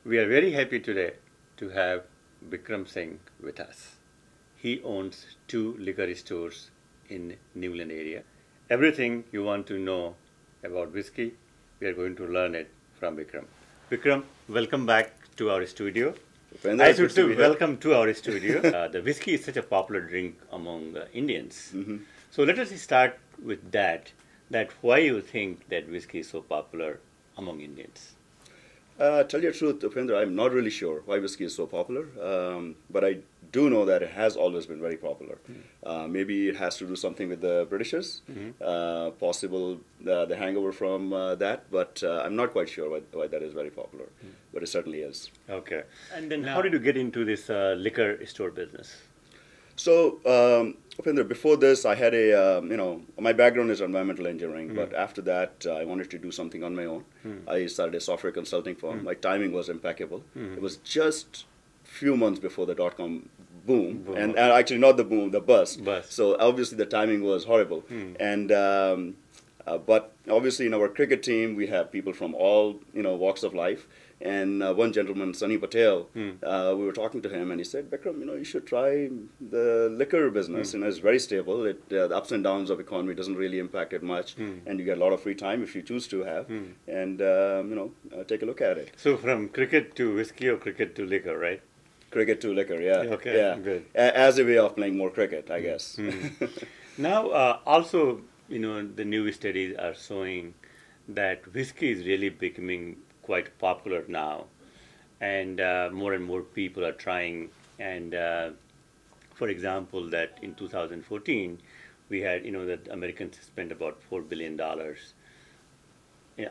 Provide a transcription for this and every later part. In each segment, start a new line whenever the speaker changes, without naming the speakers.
We are very happy today to have Bikram Singh with us. He owns two liquor stores in Newland area. Everything you want to know about whiskey, we are going to learn it from Bikram. Bikram, welcome back to our studio. I should say welcome to our studio. The whiskey is such a popular drink among Indians. So let us start with that why you think that whiskey is so popular among Indians.
Tell you the truth, Upendra, I'm not really sure why whiskey is so popular, but I do know that it has always been very popular. Maybe it has to do something with the Britishers, possible the hangover from that, but I'm not quite sure why that is very popular, but it certainly is.
Okay. And then how did you get into this liquor store business?
So, Upendra, before this, I had my background is environmental engineering, but after that, I wanted to do something on my own. I started a software consulting firm. My timing was impeccable. It was just few months before the dot-com boom, and actually not the boom, the bust. So obviously the timing was horrible. And but obviously in our cricket team, we have people from all walks of life. And one gentleman, Sunny Patel, we were talking to him, and he said, "Bikram, you should try the liquor business. It's very stable. The ups and downs of economy doesn't really impact it much, and you get a lot of free time if you choose to have. And take a look at it."
So from cricket to whiskey or cricket to liquor, right?
Cricket to liquor, yeah.
Okay,
yeah.
Good.
As a way of playing more cricket, I guess.
Now, also, the new studies are showing that whiskey is really becoming quite popular now, and more people are trying. And for example, that in 2014, we had that Americans spent about $4 billion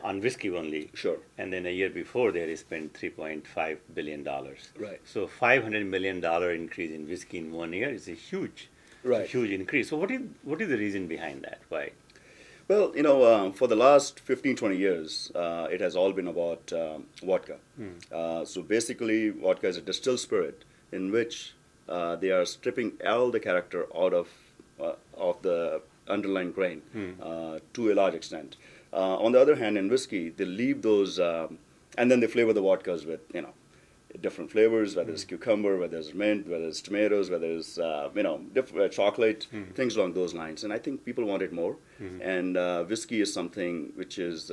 on whiskey only.
Sure.
And then a year before, they had spent $3.5 billion.
Right.
So $500 million increase in whiskey in 1 year is a huge, huge increase. So what is the reason behind that? Why?
Well, for the last 15, 20 years, it has all been about vodka. So basically, vodka is a distilled spirit in which they are stripping all the character out of the underlying grain to a large extent. On the other hand, in whiskey, they leave those, and then they flavor the vodkas with, different flavors, whether it's cucumber, whether it's mint, whether it's tomatoes, whether it's different chocolate, things along those lines. And I think people want it more, and whiskey is something which is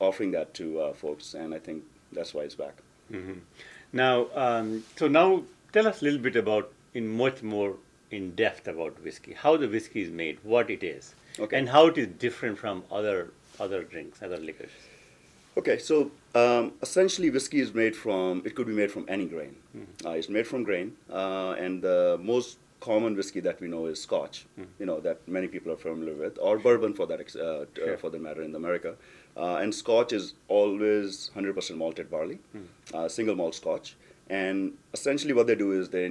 offering that to folks, and I think that's why it's back.
Now, so now tell us a little bit about, in much more in depth about whiskey, how the whiskey is made, what it is, and how it is different from other drinks, other liquors.
Okay, so essentially whiskey is made from, it could be made from any grain. It's made from grain, and the most common whiskey that we know is Scotch, that many people are familiar with, or bourbon for that for the matter in America. And Scotch is always 100% malted barley, single malt Scotch. And essentially what they do is they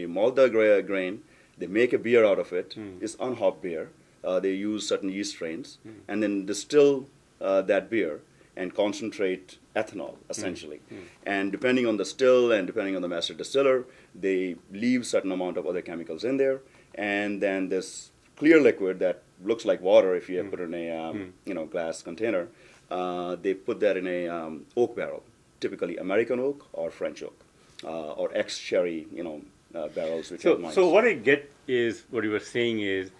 malt the grain, they make a beer out of it. It's unhopped beer. They use certain yeast strains, and then distill that beer and concentrate ethanol, essentially. And depending on the still and depending on the master distiller, they leave certain amount of other chemicals in there. And then this clear liquid that looks like water, if you put it in a glass container, they put that in a oak barrel, typically American oak or French oak, or ex-sherry, barrels. Which
so what I get is, what you were saying is,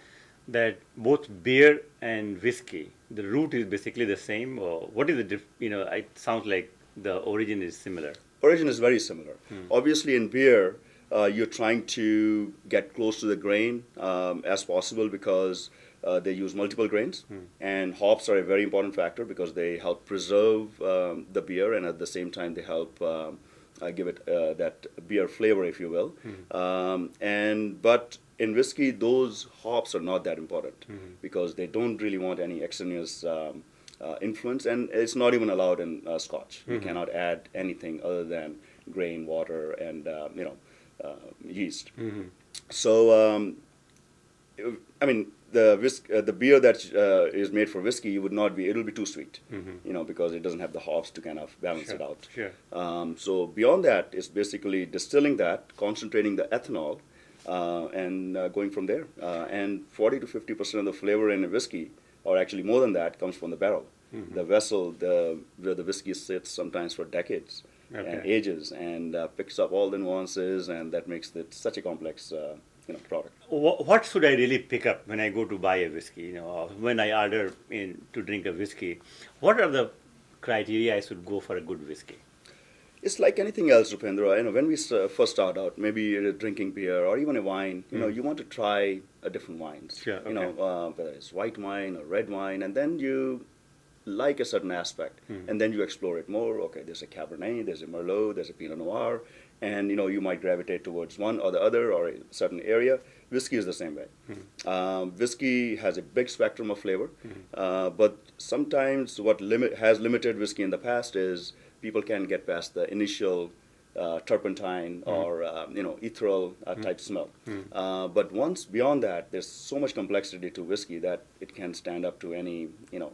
that both beer and whiskey, the root is basically the same, or what is the it sounds like the origin is similar.
Origin is very similar. Obviously in beer, you're trying to get close to the grain as possible because they use multiple grains, and hops are a very important factor because they help preserve the beer, and at the same time they help give it that beer flavor, if you will. But in whiskey, those hops are not that important because they don't really want any extraneous influence, and it's not even allowed in Scotch. You cannot add anything other than grain, water, and yeast. So, I mean, the beer that is made for whiskey it'll be too sweet, because it doesn't have the hops to kind of balance it out. So beyond that, it's basically distilling that, concentrating the ethanol, and going from there. And 40 to 50% of the flavor in a whiskey, or actually more than that, comes from the barrel. The vessel where the whiskey sits sometimes for decades. and ages and picks up all the nuances, and that makes it such a complex product.
What should I really pick up when I go to buy a whiskey? Or when I order to drink a whiskey, what are the criteria I should go for a good whiskey?
It's like anything else, Rupendra. When we first start out, maybe you're drinking beer or even a wine, you want to try different wines.
Sure, okay.
Whether it's white wine or red wine, and then you like a certain aspect, and then you explore it more. Okay, there's a Cabernet, there's a Merlot, there's a Pinot Noir, and you might gravitate towards one or the other or a certain area. Whiskey is the same way. Whiskey has a big spectrum of flavor, but sometimes what has limited whiskey in the past is people can get past the initial turpentine or ethereal type smell. But once beyond that, there's so much complexity to whiskey that it can stand up to any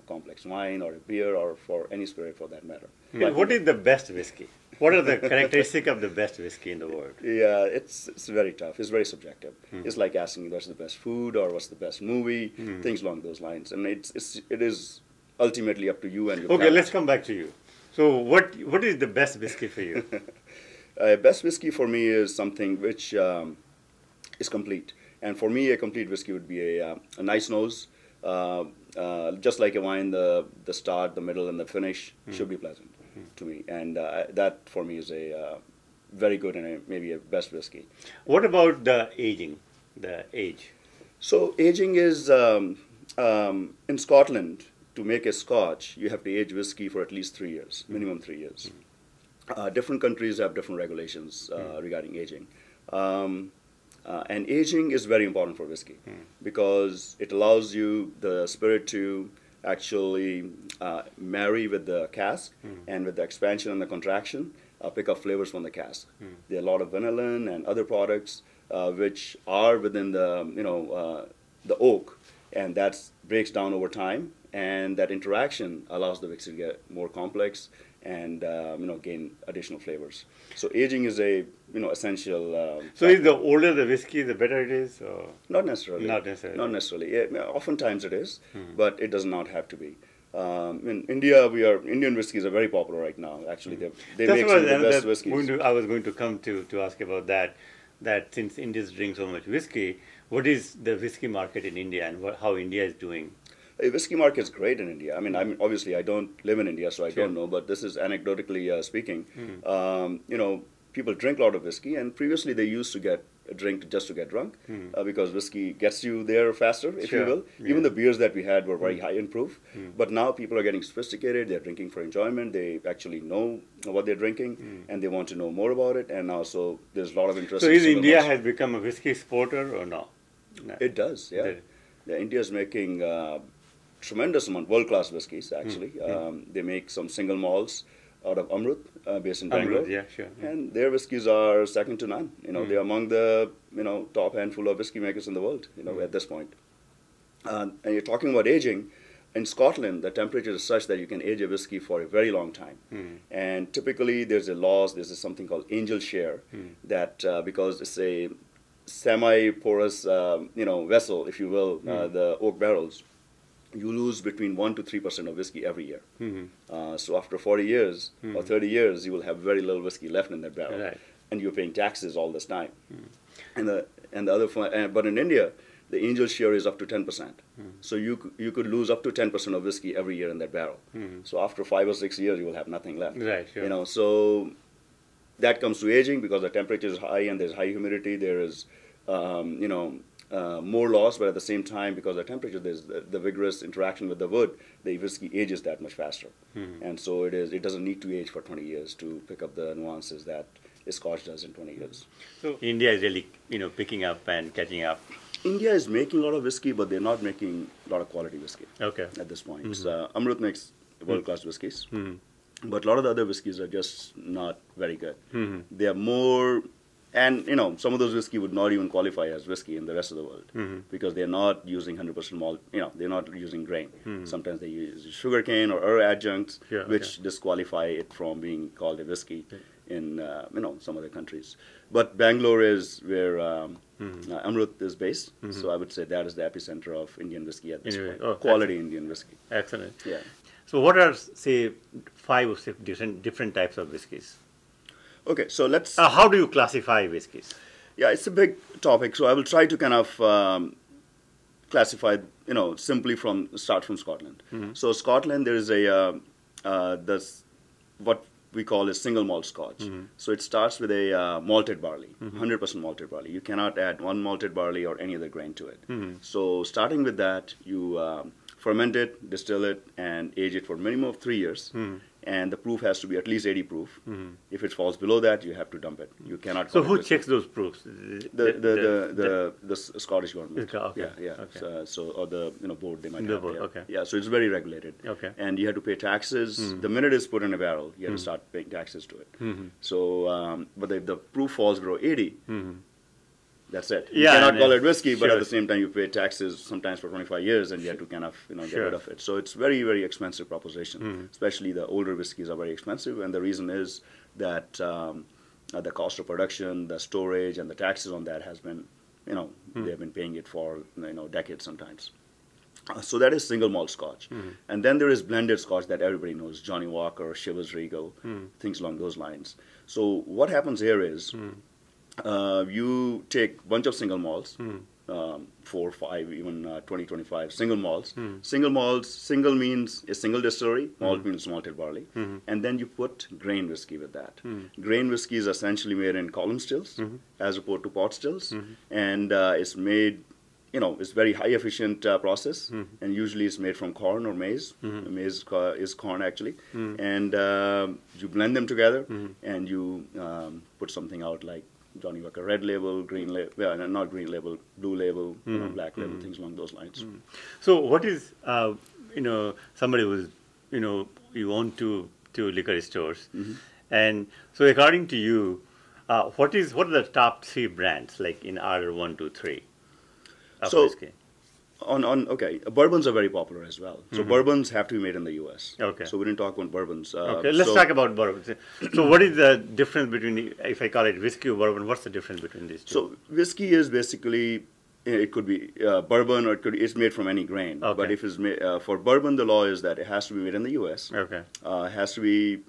complex wine or a beer or for any spirit for that matter.
Like, what is the best whiskey? What are the characteristics of the best whiskey in the world?
Yeah, it's very tough. It's very subjective. It's like asking what's the best food or what's the best movie, things along those lines. And it is ultimately up to you and your
Okay,
palate.
let's come back to you. So what is the best whiskey for you?
Best whiskey for me is something which is complete. And for me, a complete whiskey would be a nice nose. Just like a wine, the start, the middle, and the finish should be pleasant to me. And that, for me, is a very good and maybe a best whiskey.
What about the aging, the age?
So aging is, in Scotland, to make a Scotch, you have to age whiskey for at least 3 years, minimum 3 years. Different countries have different regulations regarding aging. And aging is very important for whiskey because it allows you, the spirit, to actually marry with the cask and with the expansion and the contraction, pick up flavors from the cask. There are a lot of vanillin and other products which are within the oak, and that breaks down over time, and that interaction allows the whiskey to get more complex and gain additional flavors. So aging is a essential.
So is the older the whiskey, the better it is? Or?
Not necessarily.
Not necessarily.
Not necessarily. Yeah, oftentimes it is, but it does not have to be. In India, Indian whiskeys are very popular right now. Actually, they make some of the best whiskeys.
I was going to come to ask about that. That since Indians drink so much whiskey, what is the whiskey market in India and how India is doing?
The whiskey market is great in India. I mean, obviously I don't live in India, so I don't know. But this is anecdotally speaking. People drink a lot of whiskey, and previously they used to drink just to get drunk because whiskey gets you there faster, if you will. Even the beers that we had were very high in proof. But now people are getting sophisticated. They're drinking for enjoyment. They actually know what they're drinking, and they want to know more about it. And also there's a lot of interest.
So is India has become a whiskey exporter or no?
It does, yeah. India is making tremendous amount, world-class whiskeys, actually. They make some single malts out of Amrut, based in Bangalore.
Amrut, yeah, sure.
And their whiskeys are second to none. They're among the top handful of whiskey makers in the world, at this point. And you're talking about aging. In Scotland, the temperature is such that you can age a whiskey for a very long time. And typically there's something called angel share that because it's a semi-porous vessel, if you will, the oak barrels, you lose between 1% to 3% of whiskey every year. So after 40 years or 30 years, you will have very little whiskey left in that barrel, and you're paying taxes all this time. But in India, the angel share is up to 10%. So you could lose up to 10% of whiskey every year in that barrel. So after 5 or 6 years, you will have nothing left.
Right, sure.
So that comes to aging because the temperature is high and there's high humidity. There is more loss, but at the same time, because of the temperature, there's the vigorous interaction with the wood, the whiskey ages that much faster. And so it doesn't need to age for 20 years to pick up the nuances that a Scotch does in 20 years.
So India is really, picking up and catching up.
India is making a lot of whiskey, but they're not making a lot of quality whiskey at this point. Amrut makes world-class whiskeys, but a lot of the other whiskeys are just not very good. They are more... And, some of those whiskey would not even qualify as whiskey in the rest of the world because they're not using 100% malt, they're not using grain. Sometimes they use sugarcane or other adjuncts, which disqualify it from being called a whiskey in, some other countries. But Bangalore is where Amrut is based, so I would say that is the epicenter of Indian whiskey at this point. Quality Indian whiskey.
Excellent.
Yeah.
So what are, say, 5 or 6 different types of whiskeys?
Okay, so let's.
How do you classify whiskeys?
Yeah, it's a big topic. So I will try to kind of classify, simply start from Scotland. So Scotland, there is this what we call a single malt Scotch. So it starts with a malted barley, 100% malted barley. You cannot add one malted barley or any other grain to it. So starting with that, you ferment it, distill it, and age it for a minimum of 3 years. And the proof has to be at least 80 proof. If it falls below that, you have to dump it. You cannot.
So who checks those proofs?
The Scottish government.
Okay.
Yeah.
Okay.
So or the board they might
The
have.
board,
There.
okay.
Yeah. So it's very regulated.
Okay.
And you have to pay taxes. The minute it's put in a barrel, you have to start paying taxes to it. So, but if the proof falls below 80. That's it. You cannot call it whiskey, but at the same time you pay taxes sometimes for 25 years, and you have to kind of get rid of it. So it's very, very expensive proposition. Especially the older whiskeys are very expensive, and the reason is that the cost of production, the storage, and the taxes on that has been, they have been paying it for decades sometimes. So that is single malt Scotch, and then there is blended Scotch that everybody knows: Johnnie Walker, Chivas Regal, things along those lines. So what happens here is. You take a bunch of single malts, 4, 5, even 20, 25 single malts. Single malts, single means a single distillery, malt means malted barley, and then you put grain whiskey with that. Grain whiskey is essentially made in column stills as opposed to pot stills, and it's made, it's very high efficient process, and usually it's made from corn or maize. Maize is corn actually, and you blend them together, and you put something out like Johnnie Walker red label, green label, not green label, blue label, black label, things along those lines.
So what is, somebody who's, you own two liquor stores, and so according to you, what are the top 3 brands, like in order 1, 2, 3 of whiskey? Okay,
bourbons are very popular as well. So bourbons have to be made in the U.S.
Okay.
So we didn't talk about bourbons.
Okay, let's talk about bourbons. So what is the difference between, if I call it whiskey or bourbon, what's the difference between these two?
So whiskey is basically, it could be bourbon or it's made from any grain.
Okay.
But if it's made, for bourbon, the law is that it has to be made in the U.S.
Okay.
It has to be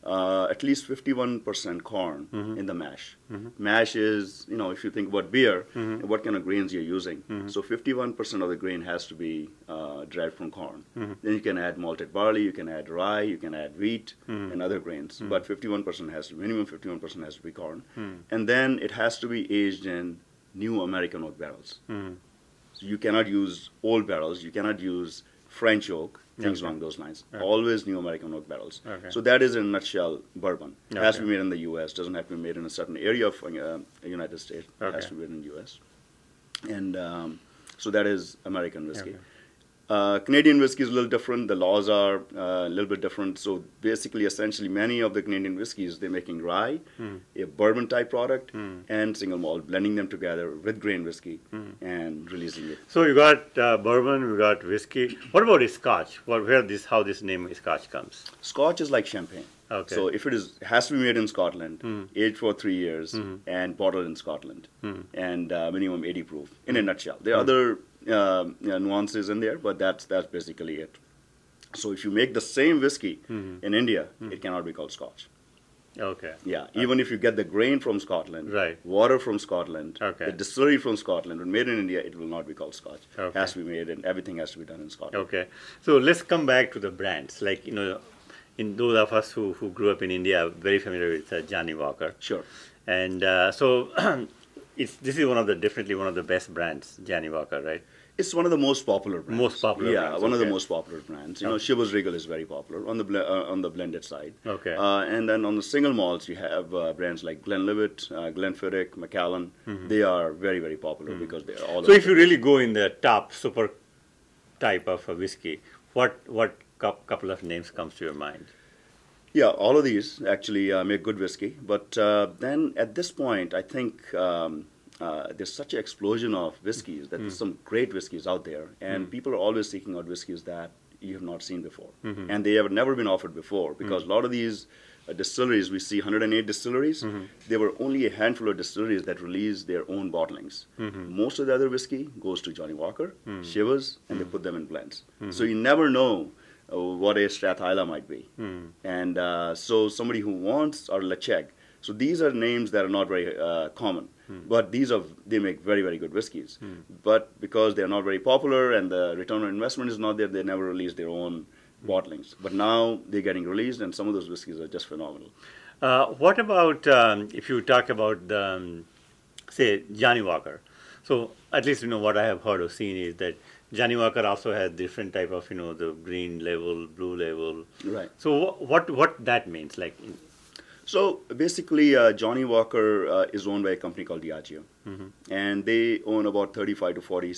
at least 51% corn in the mash. Mash is, if you think about beer, what kind of grains you're using. So 51% of the grain has to be derived from corn. Then you can add malted barley, you can add rye, you can add wheat and other grains. But 51% has to, minimum 51% has to be corn. And then it has to be aged in new American oak barrels. So you cannot use old barrels, you cannot use French oak, things along those lines. Always new American oak barrels. So that is in a nutshell bourbon. It has to be made in the U.S. Doesn't have to be made in a certain area of the United States. It has to be made in the U.S. And so that is American whiskey. Canadian whiskey is a little different. The laws are a little bit different. So basically, essentially, many of the Canadian whiskeys, they're making rye, a bourbon type product, and single malt, blending them together with grain whiskey and releasing it.
So you got bourbon, we got whiskey. What about Scotch? How this name Scotch comes?
Scotch is like champagne.
Okay.
So if it has to be made in Scotland, aged for 3 years, and bottled in Scotland, and minimum 80 proof. In a nutshell, there are other nuances in there, but that's basically it. So if you make the same whiskey in India, it cannot be called Scotch.
Okay.
Yeah, even if you get the grain from Scotland, water from Scotland, the distillery from Scotland, when made in India, it will not be called Scotch. It has to be made, and everything has to be done in Scotland.
Okay. So let's come back to the brands. Like, in those of us who grew up in India, are very familiar with Johnnie Walker.
Sure.
And so this is definitely one of the best brands, Johnnie Walker, right?
It's one of the most popular brands.
Most popular brands.
Yeah, one of the most popular brands. Chivas Regal is very popular on the blended side.
Okay.
And then on the single malts, you have brands like Glenlivet, Glenfiddich, Macallan. They are very, very popular because they are all.
So if you really go in the top super type of a whiskey, what couple of names comes to your mind?
Yeah, all of these actually make good whiskey. But then at this point, I think there's such an explosion of whiskeys that there's some great whiskeys out there. And people are always seeking out whiskeys that you have not seen before. And they have never been offered before because a lot of these distilleries, we see 108 distilleries. There were only a handful of distilleries that release their own bottlings. Most of the other whiskey goes to Johnnie Walker, Chivas, and they put them in blends. So you never know what a Strath Isla might be. And so somebody who wants, or Lecheg, So these are names that are not very common, but they make very, very good whiskeys. But because they're not very popular and the return on investment is not there, they never release their own bottlings. But now they're getting released, and some of those whiskeys are just phenomenal.
What about if you talk about the, say, Johnnie Walker? So at least what I have heard or seen is that Johnnie Walker also has different type of the green label, blue label.
Right.
So what that means, like?
So basically, Johnnie Walker is owned by a company called Diageo, and they own about 35 to 40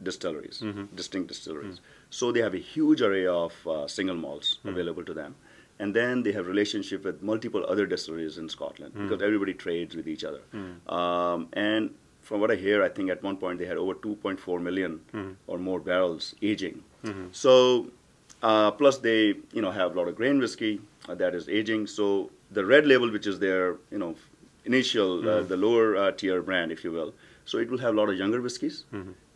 distilleries, distinct distilleries. So they have a huge array of single malts available to them, and then they have relationship with multiple other distilleries in Scotland because everybody trades with each other. And from what I hear, I think at one point they had over 2.4 million or more barrels aging. So plus they have a lot of grain whiskey that is aging. So the red label, which is their initial the lower tier brand, if you will. So it will have a lot of younger whiskeys.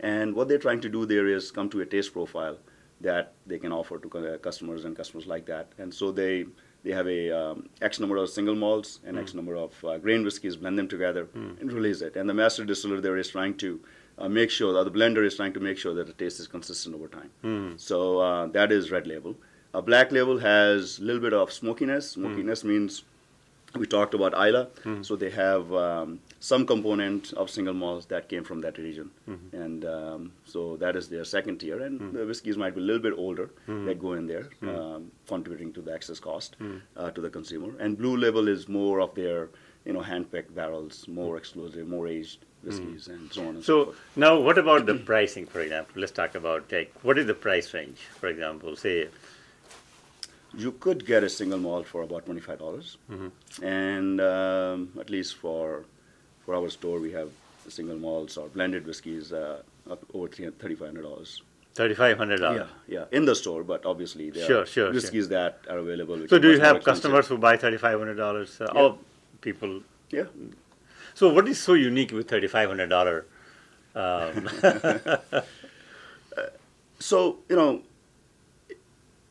And what they're trying to do there is come to a taste profile that they can offer to customers and customers like that. And so they have a X number of single malts and X number of grain whiskeys, blend them together and release it. And the master distiller there is trying to make sure, or the blender is trying to make sure that the taste is consistent over time. So that is red label. A black label has a little bit of smokiness. Smokiness means we talked about Isla, so they have some component of single malts that came from that region, and so that is their second tier. And the whiskeys might be a little bit older that go in there, contributing to the excess cost to the consumer. And blue label is more of their hand-picked barrels, more exclusive, more aged whiskeys, and so on and so forth.
Now, what about the pricing, for example? Let's talk about what is the price range, for example, say.
You could get a single malt for about $25, and at least for our store, we have single malts or blended whiskeys up over $3,500.
$3,500.
Yeah, in the store, but obviously there are whiskeys that are available.
So do you have customers who buy $3,500? All people.
Yeah.
So what is so unique with $3,500?
So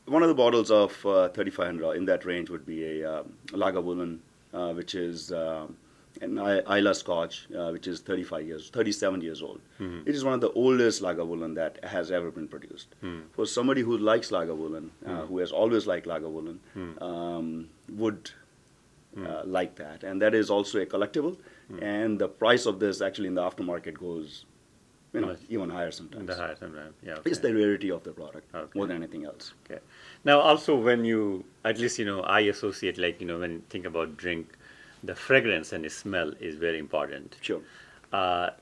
one of the bottles of $3,500 in that range would be a Lagavulin, which is an Isla Scotch, which is 37 years old. It is one of the oldest Lagavulin that has ever been produced. For somebody who likes Lagavulin, who has always liked Lagavulin, would like that. And that is also a collectible. And the price of this actually in the aftermarket goes even higher sometimes.
Yeah. Okay.
It's the rarity of the product more than anything else.
Okay. Now, also when you, at least I associate when you think about drink, the fragrance and the smell is very important.
Sure.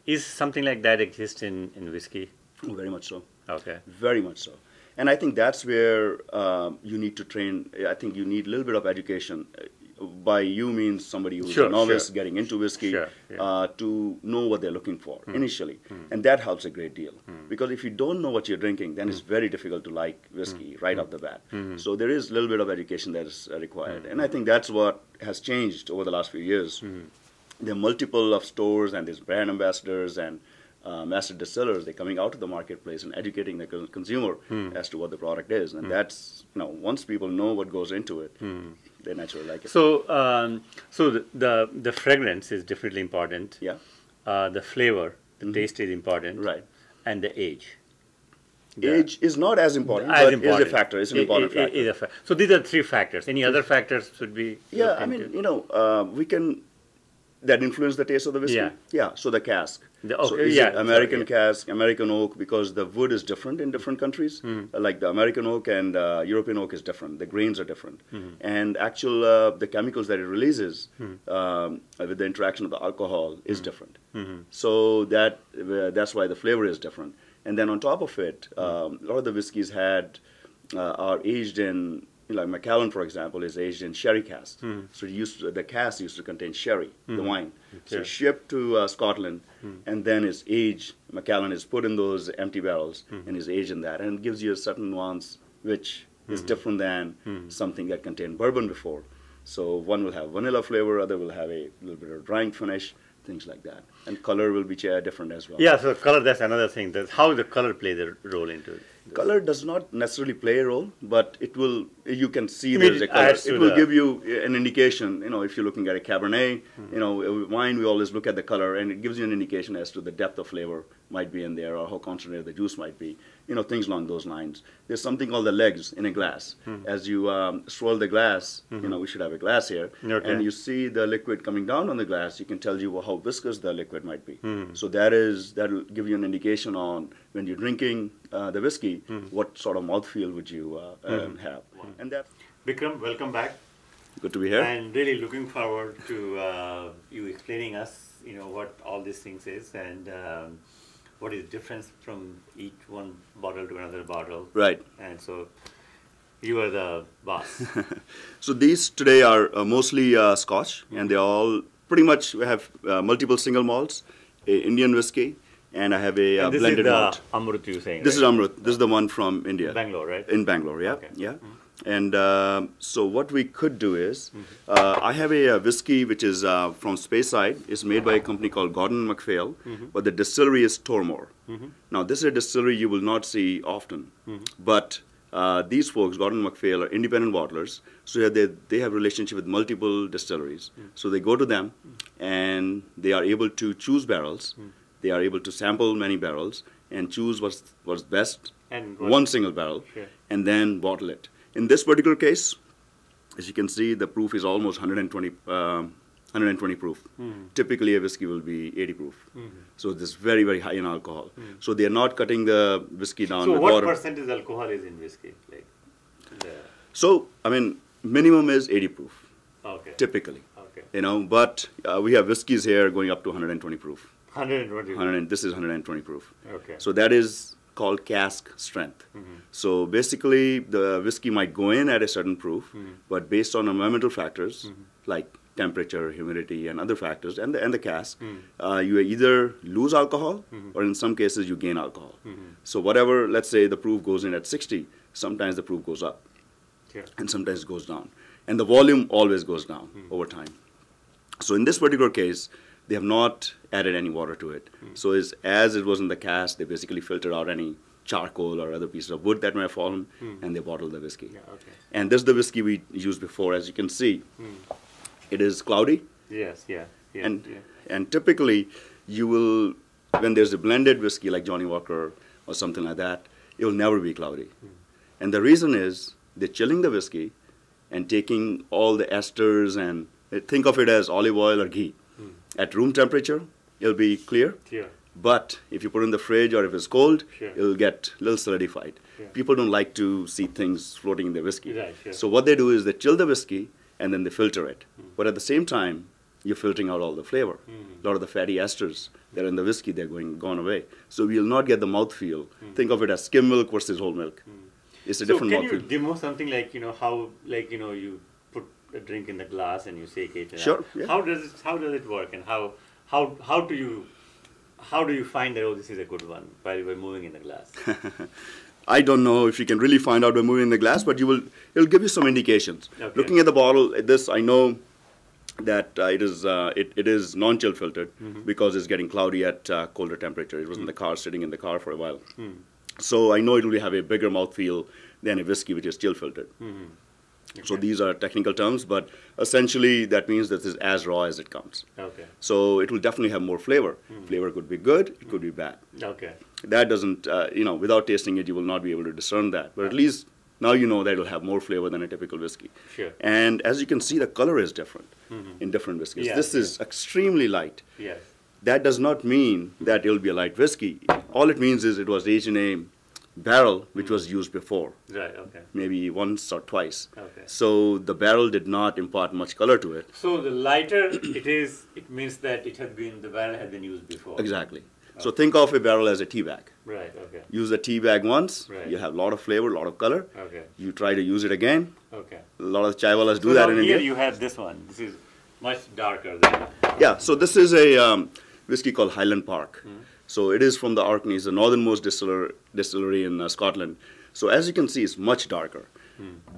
Is something like that exist in whiskey?
Oh, very much so.
Okay.
Very much so. And I think that's where you need to train. I think you need a little bit of education. By you means somebody who's a novice getting into whiskey to know what they're looking for initially. And that helps a great deal. Because if you don't know what you're drinking, then it's very difficult to like whiskey right off the bat. So there is a little bit of education that is required. And I think that's what has changed over the last few years. There are multiple of stores and there's brand ambassadors and master distillers. They're coming out to the marketplace and educating the consumer as to what the product is. And that's, once people know what goes into it, they naturally like it.
So, the fragrance is definitely important.
Yeah.
The flavor, the taste is important.
Right.
And the age.
Age is not as important, but is a factor. It's an important factor.
So these are three factors. Any other factors should be?
Yeah, I mean, we can. That influence the taste of the whiskey? Yeah, so the cask. American cask, American oak, because the wood is different in different countries. Like the American oak and European oak is different. The grains are different. And the chemicals that it releases with the interaction of the alcohol is different. So that's why the flavor is different. And then on top of it, a lot of the whiskeys are aged in, like Macallan, for example, is aged in sherry cask. So the cask used to contain sherry, the wine. So shipped to Scotland, and then is aged. Macallan is put in those empty barrels and is aged in that, and it gives you a certain nuance which is different than something that contained bourbon before. So one will have vanilla flavor, other will have a little bit of drying finish, things like that. And color will be different as well.
Yeah, so color, that's another thing. That's how the color plays a role into it.
Color does not necessarily play a role, but it will. You can see
You
there's
mean
a color.
adds to
It will
the-
give you an indication. If you're looking at a Cabernet, wine, we always look at the color, and it gives you an indication as to the depth of flavor might be in there, or how concentrated the juice might be. Things along those lines. There's something called the legs in a glass. As you swirl the glass, we should have a glass here,
Okay.
and you see the liquid coming down on the glass. You can tell you how viscous the liquid might be. So that'll give you an indication on when you're drinking the whiskey, what sort of mouthfeel would you have. And that.
Bikram, welcome back.
Good to be here.
And really looking forward to you explaining us, what all these things is and what is the difference from each one bottle to another bottle.
Right.
And so you are the boss.
So these today are mostly Scotch, and they all pretty much have multiple single malts, a Indian whiskey, and I have a
And this
blended
is the
malt.
Amrut you're saying,
This
right?
is Amrut. This is the one from India.
Bangalore, right?
In Bangalore, yeah.
Okay.
Yeah. And so what we could do is, I have a whiskey which is from Speyside. It's made by a company called Gordon MacPhail, but the distillery is Tormore. Now, this is a distillery you will not see often, but these folks, Gordon MacPhail, are independent bottlers, so they have relationship with multiple distilleries. So they go to them, and they are able to choose barrels. They are able to sample many barrels and choose what's best,
And
one single barrel,
Sure.
and then bottle it. In this particular case, as you can see, the proof is almost 120 proof. Typically, a whiskey will be 80 proof. So this is very, very high in alcohol. So they are not cutting the whiskey down
So
with
what
water.
percentage alcohol is in whiskey?
So, minimum is 80 proof,
Okay.
typically.
Okay.
But we have whiskeys here going up to 120 proof.
120.
This is 120 proof.
Okay.
So that is called cask strength. So basically, the whiskey might go in at a certain proof, but based on environmental factors like temperature, humidity, and other factors, and the cask, you either lose alcohol or in some cases you gain alcohol. So whatever, let's say the proof goes in at 60, sometimes the proof goes up,
Sure.
and sometimes it goes down, and the volume always goes down over time. So in this particular case, they have not added any water to it. So as it was in the cask, they basically filtered out any charcoal or other pieces of wood that may have fallen, and they bottled the whiskey.
Yeah, okay.
And this is the whiskey we used before. As you can see, it is cloudy,
Yes, yeah.
and typically you will, when there's a blended whiskey like Johnnie Walker or something like that, it will never be cloudy. And the reason is they're chilling the whiskey and taking all the esters, and think of it as olive oil or ghee. At room temperature, it'll be clear.
Sure.
But if you put it in the fridge or if it's cold,
Sure.
it'll get a little solidified.
Sure.
People don't like to see things floating in their whiskey.
Right, sure.
So what they do is they chill the whiskey and then they filter it. But at the same time, you're filtering out all the flavor. A lot of the fatty esters that are in the whiskey, they're gone away. So we'll not get the mouthfeel. Think of it as skim milk versus whole milk. It's a different
So can you
mouthfeel.
demo something like, how, you put a drink in the glass and you shake it? And
Sure, yeah.
How does it work, and how do you find that, oh, this is a good one by moving in the glass?
I don't know if you can really find out by moving the glass, but it'll give you some indications.
Okay.
Looking at the bottle, this I know that it is non-chill filtered because it's getting cloudy at colder temperature. It was in the car, sitting in the car for a while. So I know it will have a bigger mouthfeel than a whiskey which is chill filtered. So these are technical terms, but essentially that means that this is as raw as it comes.
Okay.
So it will definitely have more flavor. Flavor could be good, it could be bad.
Okay.
That doesn't, without tasting it, you will not be able to discern that. But at least now you know that it will have more flavor than a typical whiskey.
Sure.
And as you can see, the color is different in different whiskeys.
Yeah,
This is extremely light.
Yes.
That does not mean that it will be a light whiskey. All it means is it was aged in a barrel which was used before,
Right. Okay.
maybe once or twice.
Okay.
So the barrel did not impart much color to it.
So the lighter it is, it means that the barrel has been used before.
Exactly. So think of a barrel as a tea bag.
Right. Okay.
Use the tea bag once,
Right.
you have a lot of flavor, a lot of color.
Okay.
You try to use it again.
Okay.
A lot of chaiwalas do
So
that
now
in
here
India.
you have this one. This is much darker than.
Yeah, so this is a whiskey called Highland Park. So it is from the Orkneys, the northernmost distillery in Scotland. So as you can see, it's much darker.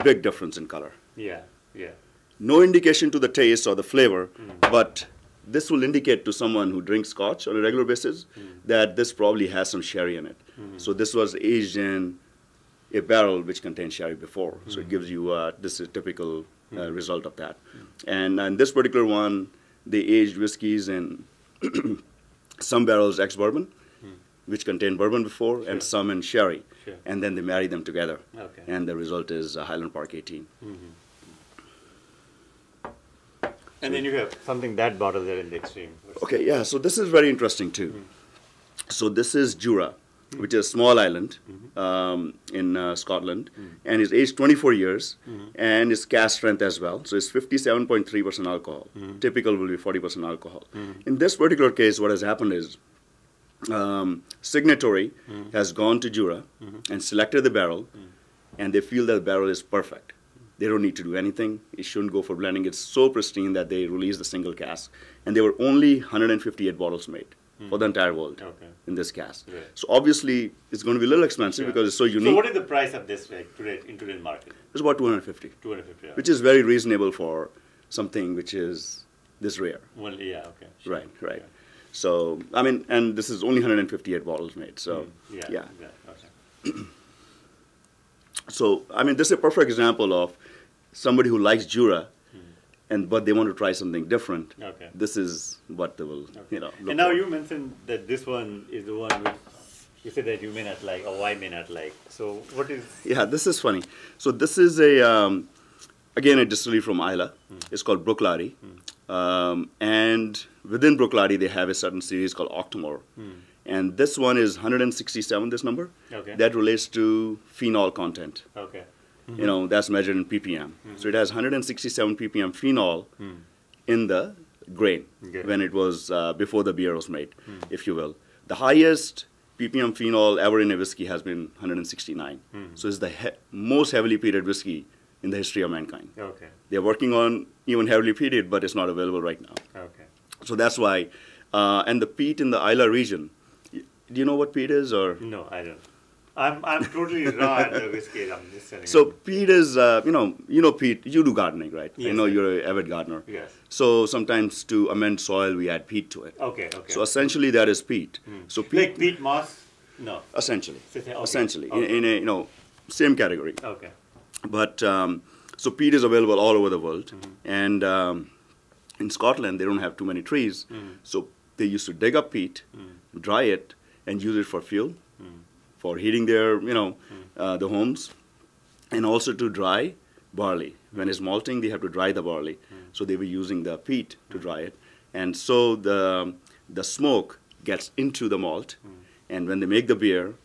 Big difference in color.
Yeah. Yeah.
No indication to the taste or the flavor, but this will indicate to someone who drinks Scotch on a regular basis that this probably has some sherry in it. So this was aged in a barrel which contains sherry before. So it gives you, this is a typical result of that. And this particular one, they aged whiskeys in some barrels ex-bourbon, which contain bourbon before, and some in sherry. And then they marry them together. And the result is Highland Park 18.
And then you have something that bottle there in the extreme.
Okay, yeah, so this is very interesting too. So this is Jura, which is a small island in Scotland, and it's aged 24 years, and it's cask strength as well. So it's 57.3% alcohol. Typical will be 40% alcohol. In this particular case, what has happened is Signatory has gone to Jura and selected the barrel, and they feel that the barrel is perfect. They don't need to do anything. It shouldn't go for blending. It's so pristine that they released the single cask. And there were only 158 bottles made for the entire world in this cask. So obviously, it's going to be a little expensive because it's so unique.
So what is the price of this today in today's market?
It's about 250.
250,
which is very reasonable for something which is this rare.
Well, yeah, okay. Sure.
Right, right. So, I mean, and this is only 158 bottles made. So, yeah.
Okay.
So, I mean, this is a perfect example of somebody who likes Jura, but they want to try something different. This is what they will, you know.
And now you mentioned that this one is the one which you said that you may not like, or I may not like. So what is?
Yeah, this is funny. So this is again a distillery from Islay. It's called Bruichladdich, and within Bruichladdich they have a certain series called Octomore. And this one is 167, this number. That relates to phenol content. You know, that's measured in ppm. So it has 167 ppm phenol in the grain when it was before the beer was made, if you will. The highest ppm phenol ever in a whiskey has been 169. So it's the most heavily peated whiskey in the history of mankind. They're working on even heavily peated, but it's not available right now. So that's why, and the peat in the Islay region, do you know what peat is, or?
No, I don't. I'm totally raw at the whiskey. I'm just telling
So peat is, you know peat. You do gardening, right?
Yes,
I know you're an avid gardener.
Yes.
So sometimes to amend soil, we add peat to it.
Okay.
So essentially, that is peat. So peat,
like peat moss? No.
Essentially, essentially,
Okay.
in a same category.
Okay.
But so peat is available all over the world, and in Scotland they don't have too many trees, so they used to dig up peat, dry it, and use it for fuel, for heating their the homes, and also to dry barley. When it's malting, they have to dry the barley, so they were using the peat to dry it, and so the smoke gets into the malt, and when they make the beer,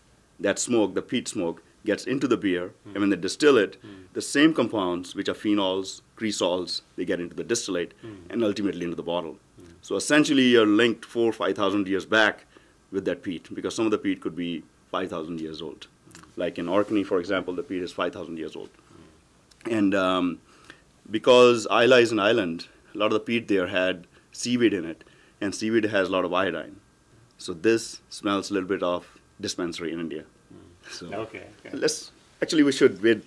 that smoke, the peat smoke, gets into the beer, and when they distill it, the same compounds, which are phenols, cresols, they get into the distillate, and ultimately into the bottle. So essentially, you're linked 4,000 or 5,000 years back with that peat, because some of the peat could be 5,000 years old. Like in Orkney, for example, the peat is 5,000 years old. And because Islay is an island, a lot of the peat there had seaweed in it, and seaweed has a lot of iodine. So this smells a little bit of dispensary in India. So actually, we should wait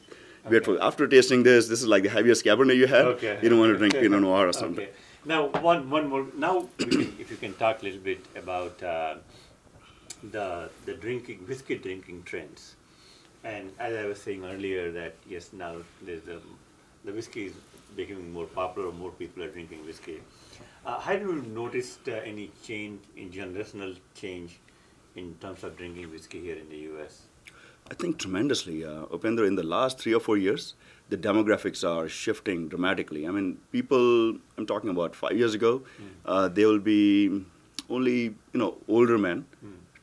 for, after tasting this is like the heaviest Cabernet you had. You don't want to drink Pinot Noir or something.
Now, one more. Now, if you can talk a little bit about the whiskey drinking trends. And as I was saying earlier, that yes, now the whiskey is becoming more popular. More people are drinking whiskey. Have you noticed any change in generational change in terms of drinking whiskey here in the U.S.?
I think tremendously, Upendra. In the last 3 or 4 years, the demographics are shifting dramatically. I mean, people, I'm talking about 5 years ago, they will be only, older men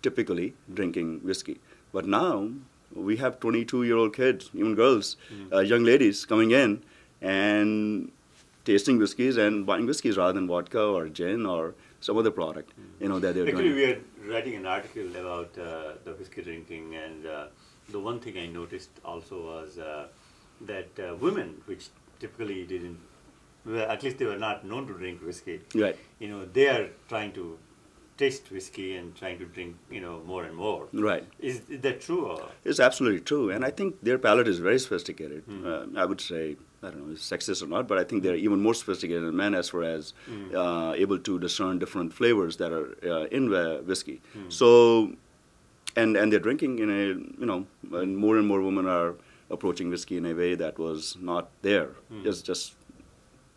typically drinking whiskey. But now, we have 22-year-old kids, even girls, young ladies coming in and tasting whiskeys and buying whiskeys rather than vodka or gin or some other product, that they're
Actually,
doing.
we are writing an article about the whiskey drinking, and the one thing I noticed also was that women, which typically didn't, well, at least they were not known to drink whiskey.
Right.
They are trying to taste whiskey and trying to drink, more and more.
Right.
Is that true? Or?
It's absolutely true, and I think their palate is very sophisticated. I would say, I don't know if it's sexist or not, but I think they're even more sophisticated than men as far as able to discern different flavors that are in whiskey. So and they're drinking in a, and more women are approaching whiskey in a way that was not there just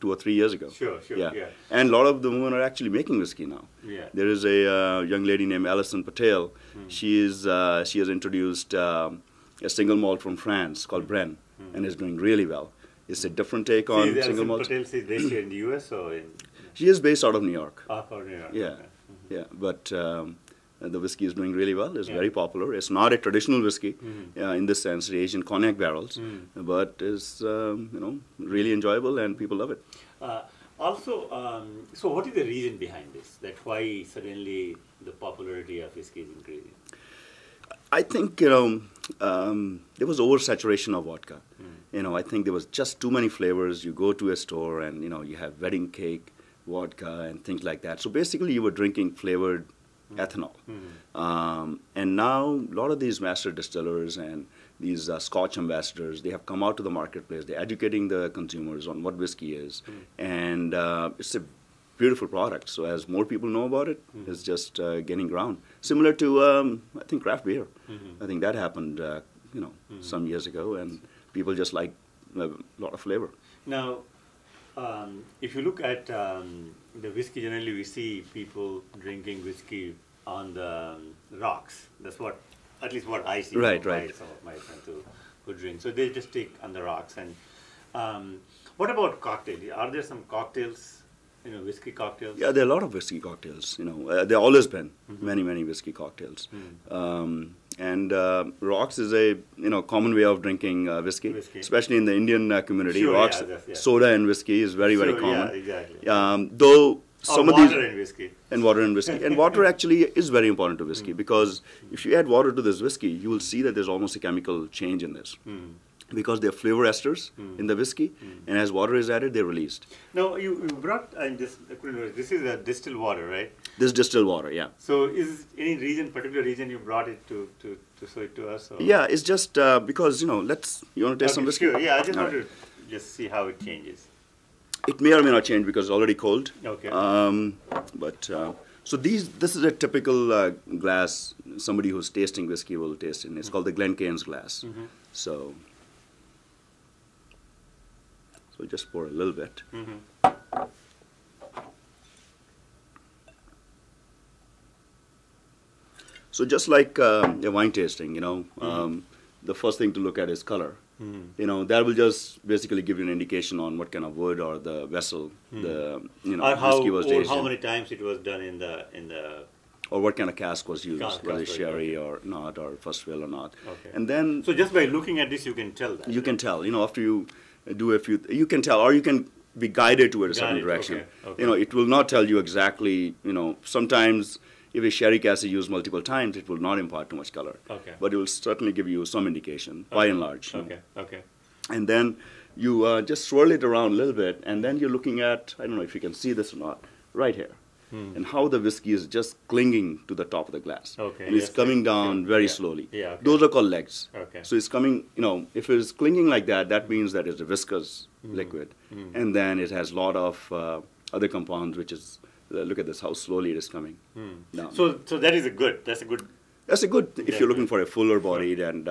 2 or 3 years ago.
Sure,
yeah. And a lot of the women are actually making whiskey now.
Yeah.
There is a young lady named Alison Patel. She has introduced a single malt from France called Bren, and is doing really well. It's a different take on single malt.
Patel is based here in the US or in?
She is based out of New York.
Out of New York.
Yeah,
Okay.
yeah. But the whiskey is doing really well. It's very popular. It's not a traditional whiskey in this sense, aged in cognac barrels, but it's really enjoyable and people love it.
So what is the reason behind this? That why suddenly the popularity of whiskey is increasing?
I think there was oversaturation of vodka. I think there was just too many flavors. You go to a store and you have wedding cake, vodka, and things like that. So basically, you were drinking flavored ethanol. And now a lot of these master distillers and these Scotch ambassadors, they have come out to the marketplace. They're educating the consumers on what whiskey is, and it's a beautiful product. So as more people know about it, it's just gaining ground. Similar to I think craft beer. I think that happened some years ago, and people just like a lot of flavor.
Now, if you look at the whiskey, generally we see people drinking whiskey on the rocks. That's what, at least what I see.
Right.
Some of my friends who drink. So they just take on the rocks. And what about cocktails? Are there some cocktails, whiskey cocktails?
Yeah, there are a lot of whiskey cocktails. There always been many whiskey cocktails. And rocks is a common way of drinking whiskey, especially in the Indian community.
Sure,
rocks, soda and whiskey is very common.
Yeah, exactly.
Though some of these
water and whiskey.
And water and whiskey. And water actually is very important to whiskey because if you add water to this whiskey, you will see that there's almost a chemical change in this. Because they're flavor esters in the whiskey, and as water is added, they're released.
Now, you brought, this is a distilled water, right?
This distilled water, yeah.
So is any particular reason you brought it to show it to us? Or?
Yeah, it's just because, you want to taste some whiskey?
Sure, yeah, I just want to just see how it changes.
It may or may not change because it's already cold.
Okay.
So this is a typical glass somebody who's tasting whiskey will taste in. It's called the Glencairn's glass. So just pour a little bit. So just like a wine tasting, the first thing to look at is color. That will just basically give you an indication on what kind of wood or the vessel the whiskey was aged
how
in.
many times it was done in the
Or what kind of cask was used,
Cask
whether
was
it's sherry or not, or first fill or not.
Okay.
And then
so just by looking at this, you can tell that.
you can tell. After you do a few, you can tell, or you can be guided to a certain direction.
Okay.
It will not tell you exactly. Sometimes if a sherry cask is used multiple times, it will not impart too much color.
Okay.
But it will certainly give you some indication, by and large.
Okay.
And then you just swirl it around a little bit, and then you're looking at, I don't know if you can see this or not, right here. And how the whiskey is just clinging to the top of the glass.
Okay.
And it's coming down very slowly.
Yeah, okay.
Those are called legs.
Okay.
So it's coming, if it's clinging like that, that means that it's a viscous liquid. And then it has a lot of other compounds, which is, look at this, how slowly it is coming down.
So that's a good.
That's a good, if you're looking for a fuller bodied and,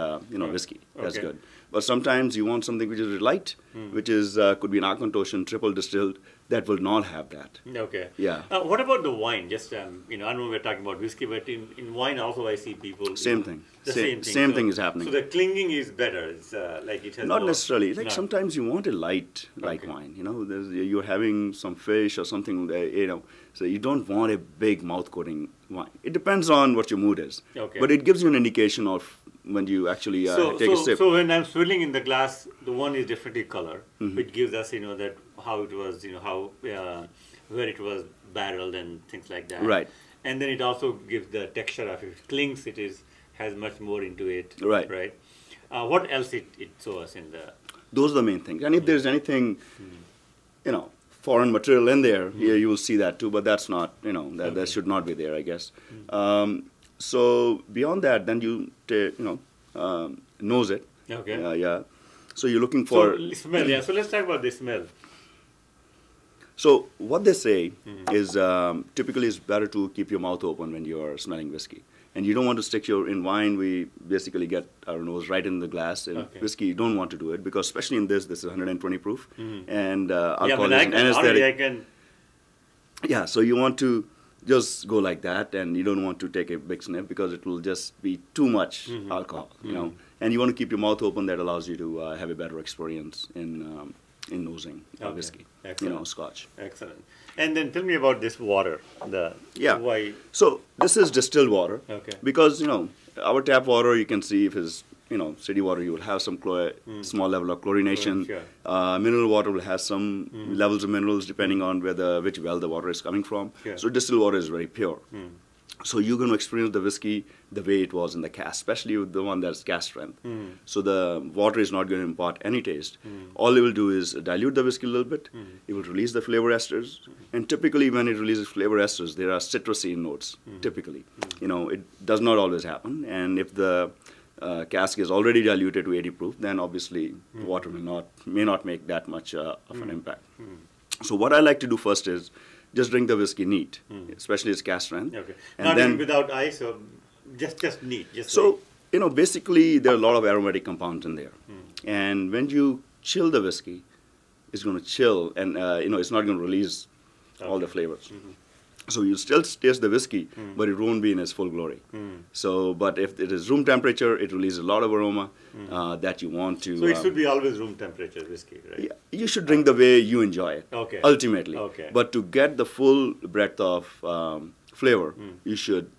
whiskey, that's good. But sometimes you want something which is light, which is, could be an Argentine triple distilled, that will not have that.
Okay.
Yeah.
What about the wine? Just, I know we're talking about whiskey, but in wine also I see people.
Same thing.
Same
thing is happening.
So the clinging is better. It's like it has
not
more,
necessarily. Like sometimes you want a light wine. You're having some fish or something. So you don't want a big mouth coating wine. It depends on what your mood is. Okay. But it gives you an indication of when you actually take a sip.
So when I'm swirling in the glass, the one is definitely color, which gives us that how it was, how where it was barreled and things like that.
Right.
And then it also gives the texture of it. If it clings, has much more into it.
Right.
Right. What else it shows us in the?
Those are the main things. And if there's anything, foreign material in there, you will see that too. But that's not, that should not be there, I guess. So beyond that, then you nose it.
Okay.
Yeah. So you're looking for
smell. Yeah. So let's talk about the smell.
So what they say is typically it's better to keep your mouth open when you are smelling whiskey. And you don't want to stick in wine, we basically get our nose right in the glass. And whiskey, you don't want to do it because especially in this is 120 proof. And alcohol is an anesthetic. Yeah, so you want to just go like that, and you don't want to take a big sniff because it will just be too much alcohol, you know. And you want to keep your mouth open. That allows you to have a better experience in nosing whiskey, you know, Scotch.
Excellent. And then tell me about this water. Why?
So this is distilled water. Because you know our tap water, you can see if it's city water, you will have some small level of chlorination. Mineral water will have some levels of minerals depending on which well the water is coming from. So distilled water is very pure. So you're going to experience the whiskey the way it was in the cask, especially with the one that's cask strength. So the water is not going to impart any taste. All it will do is dilute the whiskey a little bit. It will release the flavor esters. And typically when it releases flavor esters, there are citrusy notes, typically. You know, it does not always happen. And if the cask is already diluted to 80 proof, then obviously the water may not make that much of an impact. So what I like to do first is just drink the whiskey neat, especially its cask strength.
And not even without ice, or just neat.
So, you know, basically there are a lot of aromatic compounds in there. And when you chill the whiskey, it's going to chill and, you know, it's not going to release all the flavors. So you still taste the whiskey, but it won't be in its full glory. So, but if it is room temperature, it releases a lot of aroma that you want to.
So it should be always room temperature whiskey, right?
Yeah, you should drink the way you enjoy it. Ultimately. But to get the full breadth of flavor, you should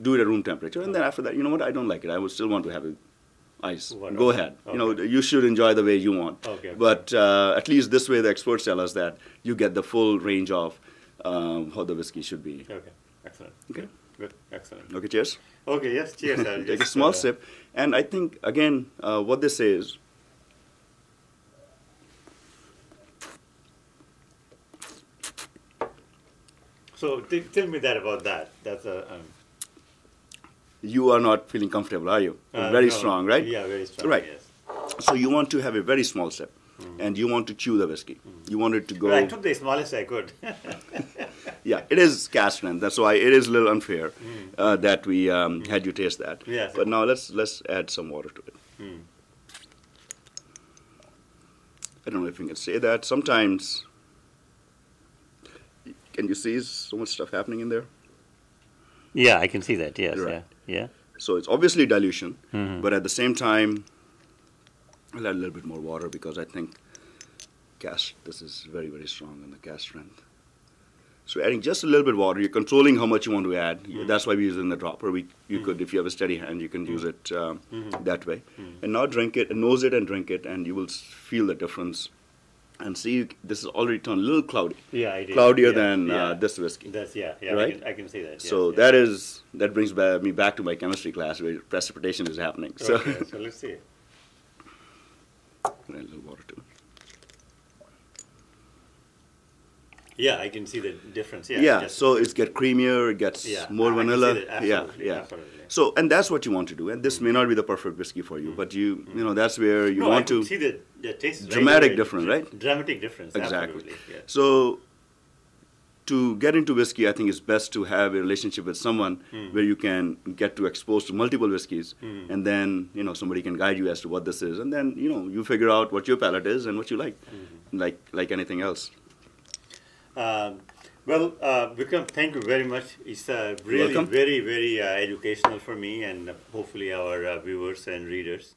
do it at room temperature. And then after that, you know what? I don't like it. I would still want to have it ice. Go ahead. You know, you should enjoy the way you want. But at least this way, the experts tell us that you get the full range of how the whiskey should be.
Excellent.
Good.
Excellent.
Okay, cheers.
Yes, cheers. I'll
take a small sip. And I think, again, what they say is,
so tell me about that. That's
you are not feeling comfortable, are you? Very strong, right?
Yeah, very strong.
Right.
Yes.
So you want to have a very small sip. And you want to chew the whiskey. You want it to go.
Well, I took the smallest I could.
Yeah, it is cask strength. That's why it is a little unfair that we had you taste that.
Yes.
But now let's add some water to it. I don't know if you can say that. Sometimes, can you see so much stuff happening in there?
Yeah, I can see that. Yes.
Right.
Yeah.
So it's obviously dilution, but at the same time, I'll add a little bit more water because I think this is very, very strong in the cask strength. So adding just a little bit of water, you're controlling how much you want to add. That's why we use it in the dropper. You could, if you have a steady hand, you can use it that way. And now drink it, and nose it and drink it, and you will feel the difference. And see, this is already turned a little cloudy.
Yeah, I did.
Cloudier than this whiskey.
That's
right?
I can see that. Yes,
so that brings me back to my chemistry class where precipitation is happening. So
let's see.
Add a little water too.
Yeah, I can see the difference.
Yeah, so it gets creamier, it gets more vanilla.
Absolutely.
So, and that's what you want to do. And this may not be the perfect whiskey for you, but you know, that's where you want to
see the taste.
Dramatic difference, right?
Dramatic difference.
Exactly.
Yes.
So, to get into whiskey, I think it's best to have a relationship with someone where you can get to expose to multiple whiskeys, and then somebody can guide you as to what this is, and then you figure out what your palate is and what you like, like anything else.
Well, Bikram, thank you very much. It's really very, very educational for me and hopefully our viewers and readers.